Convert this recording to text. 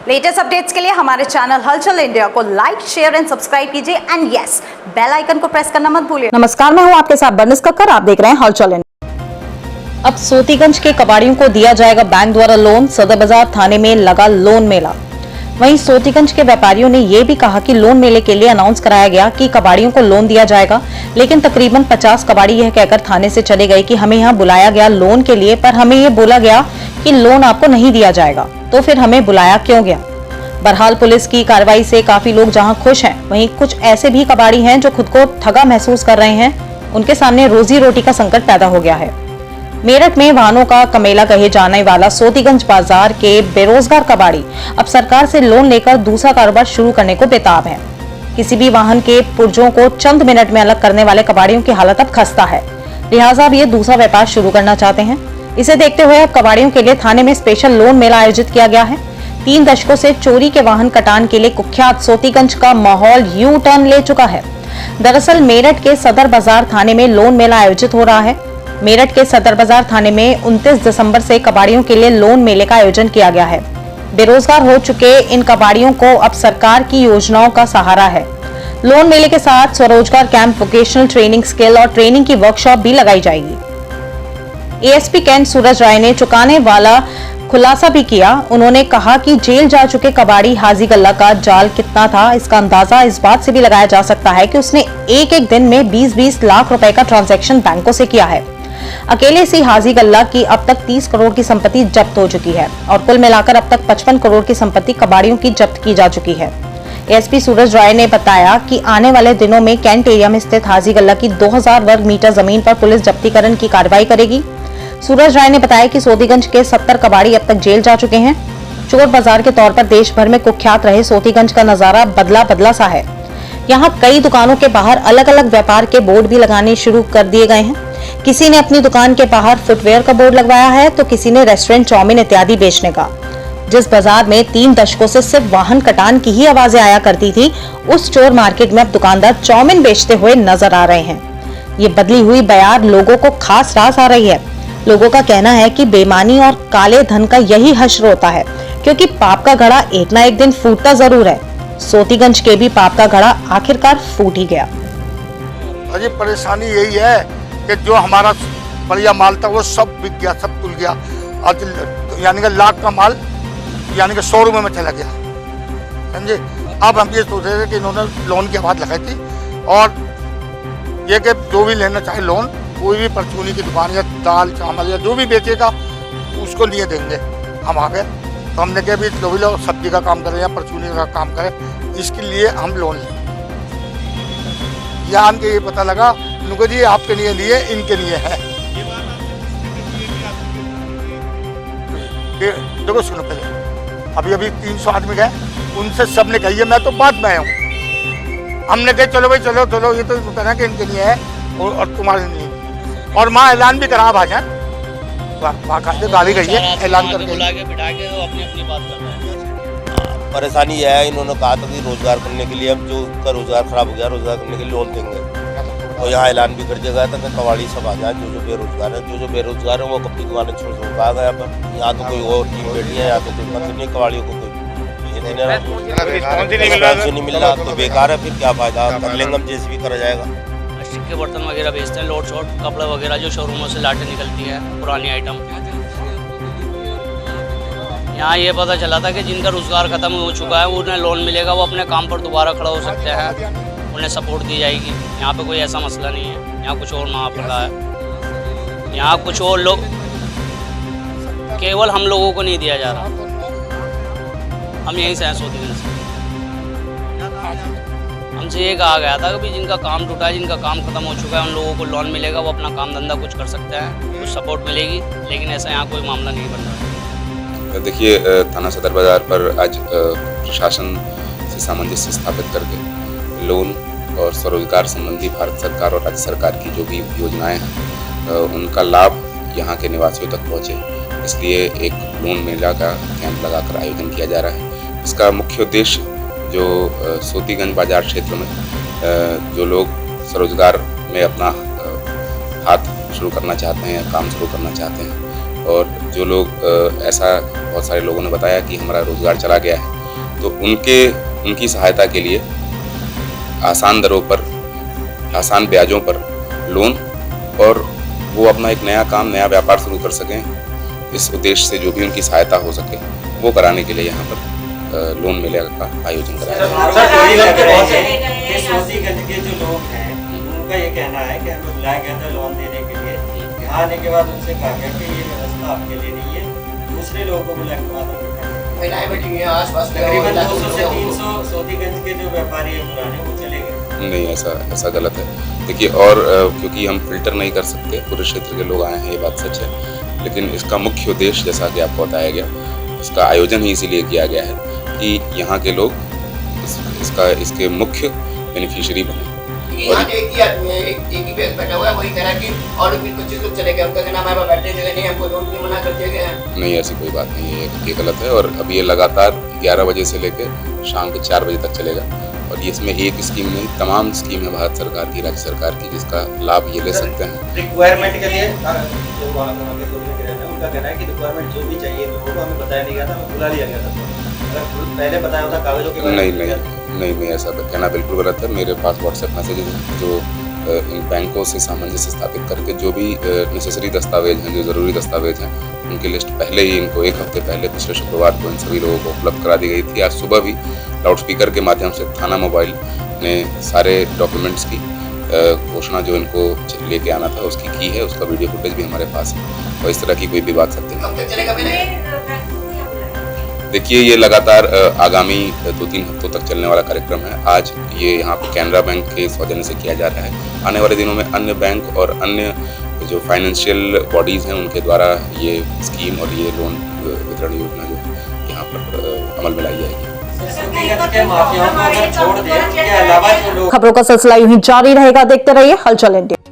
Latest updates के लिए हमारे चैनल हलचल इंडिया को लाइक, शेयर एंड सब्सक्राइब कीजिए एंड यस, बेल आइकन को प्रेस करना मत भूलिए। नमस्कार, मैं हूं आपके साथ बर्निस कक्कर, आप देख रहे हैं हलचल इंडिया। अब सोतीगंज के कबाड़ियों को दिया जाएगा बैंक द्वारा लोन, सदर बाजार थाने में लगा लोन मेला। वहीं सोतीगंज के व्यापारियों ने ये भी कहा कि लोन मेले के लिए अनाउंस कराया गया कि कबाड़ियों को लोन दिया जाएगा, लेकिन तकरीबन 50 कबाड़ी यह कहकर थाने से चले गए कि हमें यहाँ बुलाया गया लोन के लिए, पर हमें ये बोला गया कि लोन आपको नहीं दिया जाएगा, तो फिर हमें बुलाया क्यों गया। बहरहाल पुलिस की कार्रवाई से काफी लोग जहां खुश हैं, वहीं कुछ ऐसे भी कबाड़ी हैं जो खुद को ठगा महसूस कर रहे हैं। उनके सामने रोजी रोटी का संकट पैदा हो गया है। मेरठ में वाहनों का कमेला कहे जाने वाला सोतीगंज बाजार के बेरोजगार कबाड़ी अब सरकार से लोन लेकर दूसरा कारोबार शुरू करने को बेताब है। किसी भी वाहन के पुर्जों को चंद मिनट में अलग करने वाले कबाड़ियों की हालत अब खस्ता है, लिहाजा अब ये दूसरा व्यापार शुरू करना चाहते हैं। इसे देखते हुए अब कबाड़ियों के लिए थाने में स्पेशल लोन मेला आयोजित किया गया है। 3 दशकों से चोरी के वाहन कटान के लिए कुख्यात सोतीगंज का माहौल यू टर्न ले चुका है। दरअसल मेरठ के सदर बाजार थाने में लोन मेला आयोजित हो रहा है। मेरठ के सदर बाजार थाने में 29 दिसंबर से कबाड़ियों के लिए लोन मेले का आयोजन किया गया है। बेरोजगार हो चुके इन कबाड़ियों को अब सरकार की योजनाओं का सहारा है। लोन मेले के साथ स्वरोजगार कैंप, वोकेशनल ट्रेनिंग, स्किल और ट्रेनिंग की वर्कशॉप भी लगाई जाएगी। एएसपी कैंट सूरज राय ने चुकाने वाला खुलासा भी किया। उन्होंने कहा कि जेल जा चुके कबाड़ी हाजी गल्ला का जाल कितना था, इसका अंदाजा इस बात से भी लगाया जा सकता है कि उसने एक दिन में 20-20 लाख रुपए का ट्रांजैक्शन बैंकों से किया है। अकेले इसी हाजी गल्ला की अब तक 30 करोड़ की संपत्ति जब्त हो चुकी है और कुल मिलाकर अब तक 55 करोड़ की संपत्ति कबाड़ियों की जब्त की जा चुकी है। एसपी सूरज राय ने बताया कि आने वाले दिनों में कैंट एरिया में स्थित हाजी गल्ला की 2000 वर्ग मीटर जमीन पर पुलिस जब्तीकरण की कार्रवाई करेगी। सूरज राय ने बताया कि सोतीगंज के 70 कबाड़ी अब तक जेल जा चुके हैं। चोर बाजार के तौर पर देश भर में कुख्यात रहे सोतीगंज का नजारा बदला सा है। यहाँ कई दुकानों के बाहर अलग अलग व्यापार के बोर्ड भी लगाने शुरू कर दिए गए हैं। किसी ने अपनी दुकान के बाहर फुटवेयर का बोर्ड लगवाया है, तो किसी ने रेस्टोरेंट, चाउमीन इत्यादि बेचने का। जिस बाजार में 3 दशकों से सिर्फ वाहन कटान की ही आवाजें आया करती थी, उस चोर मार्केट में अब दुकानदार चाउमीन बेचते हुए नजर आ रहे हैं। ये बदली हुई बयार लोगों को खास रास आ रही है। लोगों का कहना है कि बेईमानी और काले धन का यही हश्र होता है, क्योंकि पाप का घड़ा एक ना एक दिन फूटता जरूर है। सोतीगंज के भी पाप का घड़ा आखिरकार फूट ही गया। अजी परेशानी यही है कि जो हमारा बढ़िया माल था वो सब बिक गया, सब तुल गया। आज यानी कि लाख का माल यानी कि 100 रुपये में चला गया, समझे। अब हम ये सोच रहे थे कि इन्होंने लोन की बात लगाई थी और ये कि जो भी लेना चाहे लोन, कोई भी परचूनी की दुकान या दाल चावल या जो भी बेचेगा उसको लिए देंगे। हम आ गए तो हमने कहा भी जो भी लोग सब्जी का काम करें या परचूनी का काम करें, इसके लिए हम लोन लें। यहाँ हमको ये पता लगा उनको जी आपके लिए लिए, इनके लिए है। देखो सुनो, पहले अभी 300 आदमी गए, उनसे सब ने कही है, मैं तो बाद में आया हूँ। हमने कहा चलो भाई चलो ये तो कहना कि इनके लिए है और तुम्हारे लिए। और माँ ऐलान भी करा भाजन गाली गई है, ऐलान करके बुला के बिठा के वो अपनी बात कर रहे हैं। परेशानी यह है, इन्होंने कहा था कि रोजगार करने के लिए, हम जो का रोजगार खराब हो गया, रोजगार करने के लिए लोन देंगे। और यहाँ ऐलान भी कर दिया गया था कि कबाड़ी सब आ जाए, जो बेरोजगार है, जो बेरोजगार है वो अपनी दुकानें छोड़ आ गया। पर यहाँ तो कोई और टीम बैठी है, यहाँ तो कोई मतलब नहीं, कबाड़ियों को कोई नहीं मिल रहा, तो बेकार है। फिर क्या फायदा, कर लेंगे हम, जैसे भी करा जाएगा। प्लास्टिक के बर्तन वगैरह बेचते हैं, लोड शॉट कपड़ा वगैरह जो शोरूमों से लाटें निकलती है, पुरानी आइटम। यहाँ ये पता चला था कि जिनका रोजगार खत्म हो चुका है उन्हें लोन मिलेगा, वो अपने काम पर दोबारा खड़ा हो सकते हैं, उन्हें सपोर्ट दी जाएगी। यहाँ पे कोई ऐसा मसला नहीं है, यहाँ कुछ और महापला है। यहाँ कुछ और लोग, केवल हम लोगों को नहीं दिया जा रहा। हम यहीं से हैं सोतीगंज से। हमसे ये कहा गया था कि जिनका काम टूटा है, जिनका काम खत्म हो चुका है, उन लोगों को लोन मिलेगा, वो अपना काम धंधा कुछ कर सकते हैं, कुछ सपोर्ट मिलेगी। लेकिन ऐसा यहाँ कोई मामला नहीं बन रहा है। देखिए, थाना सदर बाजार पर आज प्रशासन से सामंजस्य स्थापित करके लोन और स्वरोजगार संबंधी भारत सरकार और राज्य सरकार की जो भी योजनाएं हैं उनका लाभ यहाँ के निवासियों तक पहुँचे, इसलिए एक लोन मेला का कैंप लगाकर आयोजन किया जा रहा है। इसका मुख्य उद्देश्य जो सोतीगंज बाजार क्षेत्र में जो लोग स्वरोजगार में अपना हाथ शुरू करना चाहते हैं, काम शुरू करना चाहते हैं, और जो लोग ऐसा बहुत सारे लोगों ने बताया कि हमारा रोजगार चला गया है, तो उनकी सहायता के लिए आसान दरों पर, आसान ब्याजों पर लोन, और वो अपना एक नया काम, नया व्यापार शुरू कर सकें, इस उद्देश्य से जो भी उनकी सहायता हो सके वो कराने के लिए यहाँ पर लोन मेले का आयोजन कराया सोतीगंज के जो लोग हैं उनका ये कहना है कि हमें बुलाया गया था लोन देने के लिए, यहाँ आने के बाद उनसे कहा गया कि ये व्यवस्था आपके लिए नहीं है, दूसरे लोगों को बुला के महिलाएं बैठी हुई हैं आस-पास में, तकरीबन 200 से 300 सोतीगंज के जो व्यापारी हैं पुराने वो चले गए। नहीं, ऐसा गलत है। देखिए, और क्योंकि हम फिल्टर नहीं कर सकते, पूरे क्षेत्र के लोग आए हैं, ये बात सच है, लेकिन इसका मुख्य उद्देश्य जैसा कि आपको बताया गया, इसका आयोजन ही इसीलिए किया गया है कि यहाँ के लोग इसके मुख्य बेनिफिशियरी बने। यहाँ एक ही आदमी है, एक ही व्यक्ति बैठा हुआ है, वही कह रहा है कि और भी 25 लोग चले गए, उनका कहना हमारे पास बैठने जगह नहीं, हमको लोन की मना कर दिया गया है। नहीं, ऐसी कोई बात नहीं है, ये गलत है। और अब ये लगातार 11 बजे से लेकर शाम के 4 बजे तक चलेगा, और ये इसमें एक स्कीम नहीं, तमाम स्कीम है भारत सरकार की, राज्य सरकार की, जिसका लाभ ये ले सकते हैं। रिक्वायरमेंट के लिए जो वहाँ के लोग उनका कहना है कि रिक्वायरमेंट जो भी चाहिए लोगों को हमें बताया नहीं गया था, हमें बुला लिया गया था। अगर पहले बताया होता कागजों के बारे में नहीं, ऐसा कहना बिल्कुल गलत है। मेरे पास व्हाट्सएप मैसेजेस हैं जो इन बैंकों से सामंजस्य स्थापित करके जो भी नेसेसरी दस्तावेज हैं, जो ज़रूरी दस्तावेज हैं, उनकी लिस्ट पहले ही इनको 1 हफ्ते पहले पिछले शुक्रवार को इन सभी लोगों को उपलब्ध करा दी गई थी। आज सुबह भी लाउडस्पीकर के माध्यम से थाना मोबाइल ने सारे डॉक्यूमेंट्स की घोषणा जो इनको लेके आना था उसकी की है, उसका वीडियो फुटेज भी हमारे पास है, और इस तरह की कोई भी बात सत्य नहीं। देखिए, ये लगातार आगामी 2-3 हफ्तों तक चलने वाला कार्यक्रम है। आज ये यहाँ पे कैनरा बैंक के सौजन्य से किया जा रहा है। आने वाले दिनों में अन्य बैंक और अन्य जो फाइनेंशियल बॉडीज़ हैं उनके द्वारा ये स्कीम और ये लोन वितरण योजना जो है यहाँ पर अमल में लाई जाएगी। खबरों का सिलसिला यूं ही जारी रहेगा, देखते रहिए हलचल इंडिया।